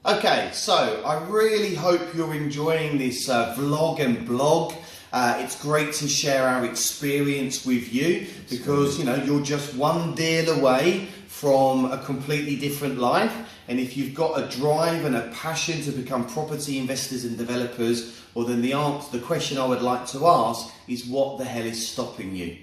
Okay, so I really hope you're enjoying this vlog and blog. It's great to share our experience with you because, you're just one deal away from a completely different life. And if you've got a drive and a passion to become property investors and developers, well then the question I would like to ask is, what the hell is stopping you?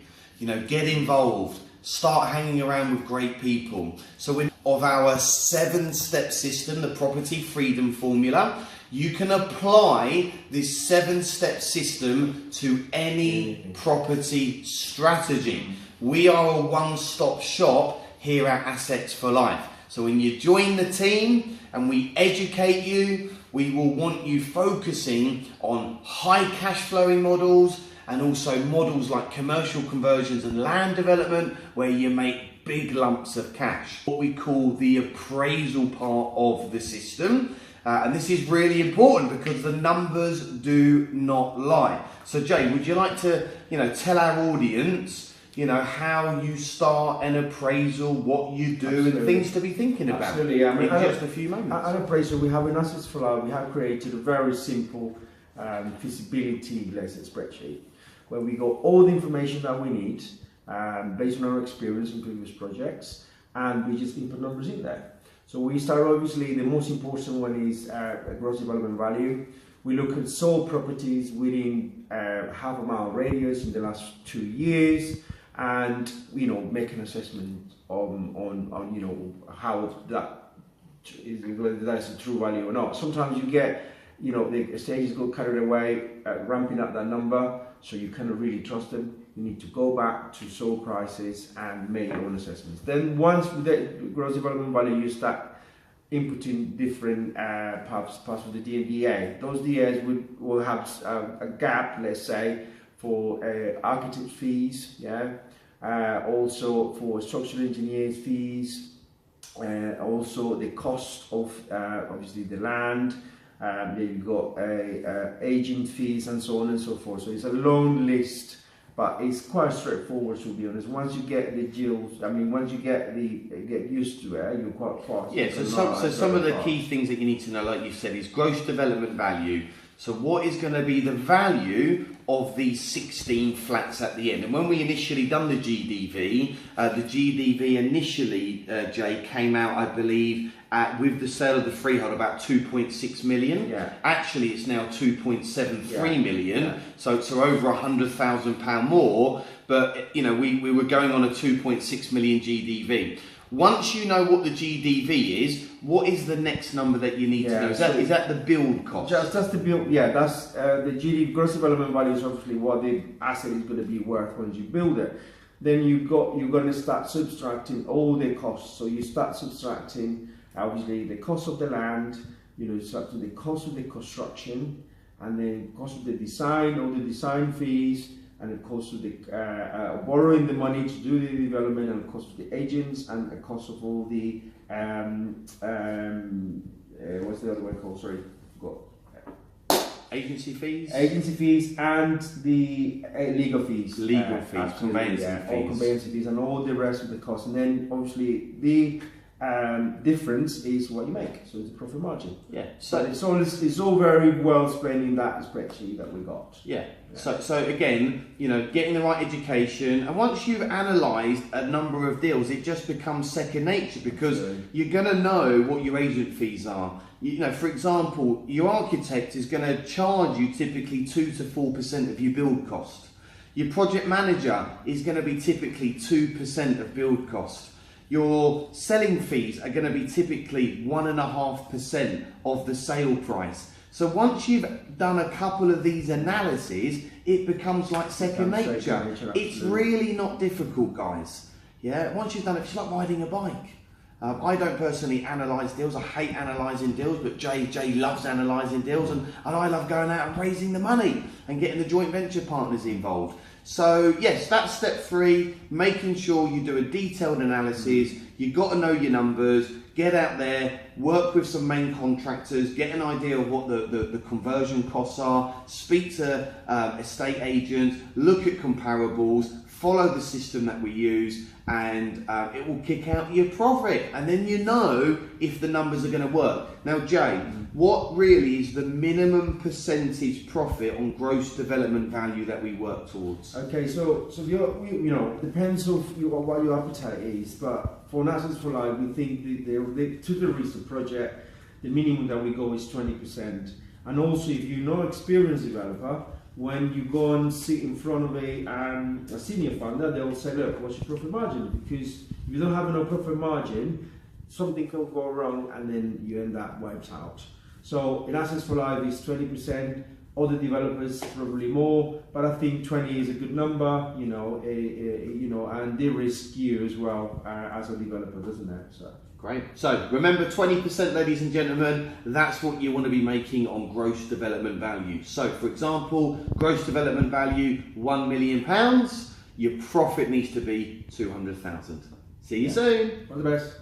Get involved. Start hanging around with great people. So of our 7-step system, the Property Freedom Formula, you can apply this 7-step system to any property strategy. We are a one-stop shop here at Assets for Life. So when you join the team and we educate you, we will want you focusing on high cash flowing models, and also models like commercial conversions and land development where you make big lumps of cash. What we call the appraisal part of the system. And this is really important because the numbers do not lie. So Jay, would you like to tell our audience how you start an appraisal, what you do, Absolutely. And things to be thinking about? Absolutely. In just a few moments. At Appraisal, we have in Assets for Life, we have created a very simple feasibility spreadsheet, where we got all the information that we need based on our experience in previous projects, and we just input numbers in there. So we start, obviously, the most important one is gross development value. We look at sold properties within half a mile radius in the last 2 years, and make an assessment on how that is, whether that's a true value or not. Sometimes you get the stages go carried away ramping up that number, so you cannot really trust them. You need to go back to sold prices and make your own assessments. Then once with the gross development value, you start inputting different parts of the DA. Those DAs will have a gap, let's say, for architect fees, also for structural engineers fees, also the cost of obviously the land. Then you've got agent fees and so on and so forth. So it's a long list, but it's quite straightforward, to be honest. Once you get the deals, once you get used to it, you're quite fast. Yeah. So some of the key things that you need to know, like you said, is gross development value. So what is going to be the value of these 16 flats at the end? And when we initially done the GDV initially, Jay, came out, I believe, with the sale of the freehold about 2.6 million. Yeah. Actually, it's now 2.73 million. Yeah. So over £100,000 more. But we were going on a 2.6 million GDV. Once you know what the GDV is, what is the next number that you need to know? Is that the build cost? That's the build. Yeah, that's the GDV, gross development value, is obviously what the asset is going to be worth once you build it. Then you're going to start subtracting all the costs. So you start subtracting obviously the cost of the land, subtracting the cost of the construction, and then cost of the design, all the design fees, and the cost of the borrowing the money to do the development, and the cost of the agents, and the cost of all the what's the other one called? Sorry, agency fees. Agency fees and the legal fees. Legal fees, conveyancing fees. All conveyancing fees and all the rest of the costs, and then obviously the difference is what you make, so it's a profit margin. Yeah. So it's all very well explained in that spreadsheet that we got. Yeah. So again, getting the right education, and once you've analysed a number of deals, it just becomes second nature, because you're going to know what your agent fees are. For example, your architect is going to charge you typically 2 to 4% of your build cost. Your project manager is going to be typically 2% of build cost. Your selling fees are going to be typically 1.5% of the sale price. So once you've done a couple of these analyses, it becomes like second nature. It's really not difficult, guys. Yeah. Once you've done it, it's like riding a bike. I don't personally analyse deals. I hate analysing deals, but Jay loves analysing deals, and I love going out and raising the money and getting the joint venture partners involved. So yes, that's step 3, making sure you do a detailed analysis. You've got to know your numbers, get out there, work with some main contractors, get an idea of what the conversion costs are, speak to estate agents, look at comparables, follow the system that we use, and it will kick out your profit, and then you know if the numbers are going to work. Now, Jay, what really is the minimum percentage profit on gross development value that we work towards? Okay, so depends on what your appetite is, but for Assets for Life, we think to the risk of project, the minimum that we go is 20%. And also, if you're not experienced developer, when you go and sit in front of a senior funder, they will say, look, what's your profit margin? Because if you don't have enough profit margin, something can go wrong and then you end up wiped out. So in Assets for Life is 20%, other developers probably more, but I think 20 is a good number, and they risk you as well as a developer, doesn't it? So. Great. So remember, 20%, ladies and gentlemen, that's what you want to be making on gross development value. So for example, gross development value, £1 million, your profit needs to be 200,000. See you soon. All the best.